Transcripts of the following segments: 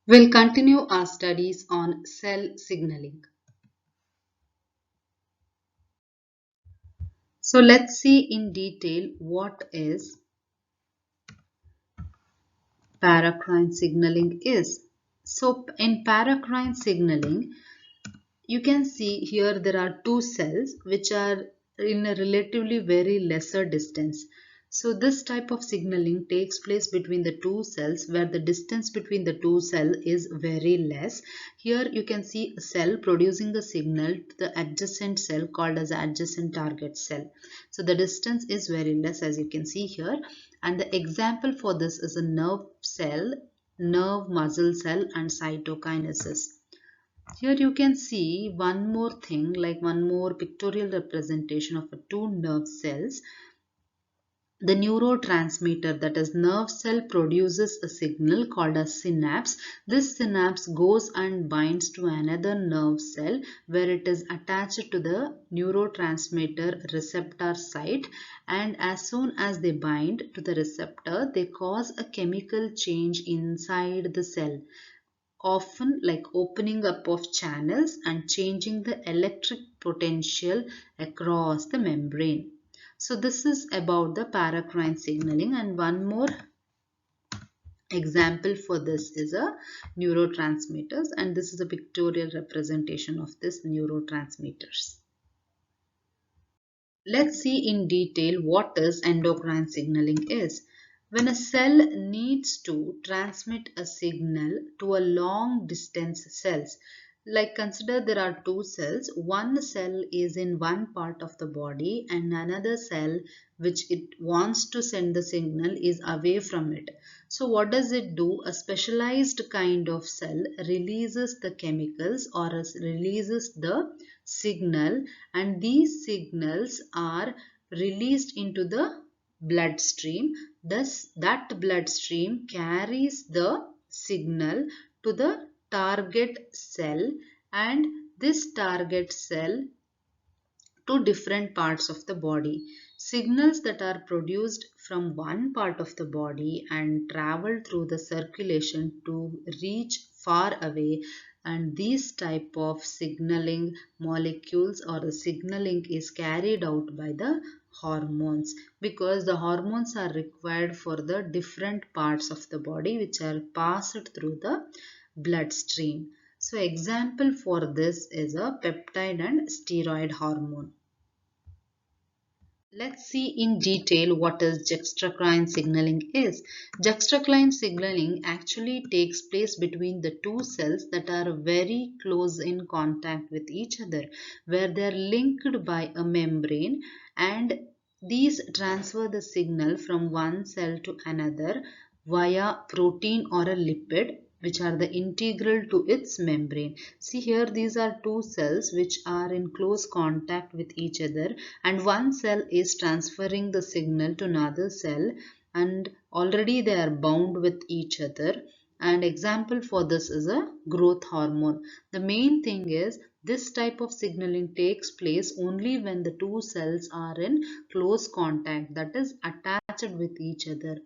We'll continue our studies on cell signaling. So let's see in detail what is paracrine signaling is. So in paracrine signaling, you can see here there are two cells which are in a relatively very lesser distance. So this type of signaling takes place between the two cells where the distance between the two cells is very less. Here you can see a cell producing a signal to the adjacent cell called as adjacent target cell. So the distance is very less as you can see here, and the example for this is a nerve cell, nerve muscle cell and cytokinesis. Here you can see one more thing, like one more pictorial representation of two nerve cells. The neurotransmitter, that is nerve cell, produces a signal called a synapse. This synapse goes and binds to another nerve cell where it is attached to the neurotransmitter receptor site, and as soon as they bind to the receptor they cause a chemical change inside the cell, often like opening up of channels and changing the electric potential across the membrane. So this is about the paracrine signaling, and one more example for this is a neurotransmitters, and this is a pictorial representation of this neurotransmitters. Let's see in detail what is endocrine signaling is. When a cell needs to transmit a signal to a long distance cells, like consider there are two cells, one cell is in one part of the body and another cell which it wants to send the signal is away from it. So what does it do? A specialized kind of cell releases the chemicals or releases the signal, and these signals are released into the bloodstream. Thus that bloodstream carries the signal to the target cell, and this target cell to different parts of the body. Signals that are produced from one part of the body and travel through the circulation to reach far away, and these type of signaling molecules or the signaling is carried out by the hormones, because the hormones are required for the different parts of the body which are passed through the bloodstream. So example for this is a peptide and steroid hormone. Let's see in detail what is juxtacrine signaling is. Juxtacrine signaling actually takes place between the two cells that are very close in contact with each other, where they are linked by a membrane, and these transfer the signal from one cell to another via protein or a lipid which are the integral to its membrane. See here, these are two cells which are in close contact with each other, and one cell is transferring the signal to another cell, and already they are bound with each other. And example for this is a growth hormone. The main thing is this type of signaling takes place only when the two cells are in close contact, that is attached with each other.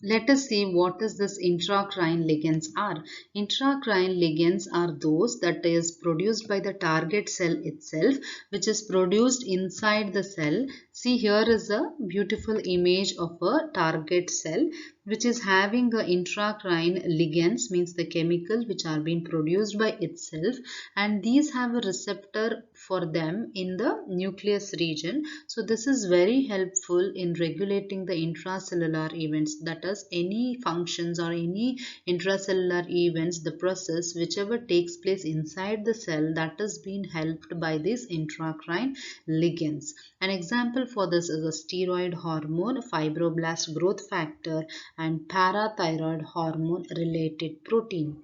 Let us see what is this intracrine ligands are. Intracrine ligands are those that is produced by the target cell itself, which is produced inside the cell. See here is a beautiful image of a target cell which is having a intracrine ligands, means the chemical which are being produced by itself, and these have a receptor for them in the nucleus region. So this is very helpful in regulating the intracellular events, that is any functions or any intracellular events, the process whichever takes place inside the cell, that is being helped by these intracrine ligands. An example for this is a steroid hormone, fibroblast growth factor and parathyroid hormone related protein.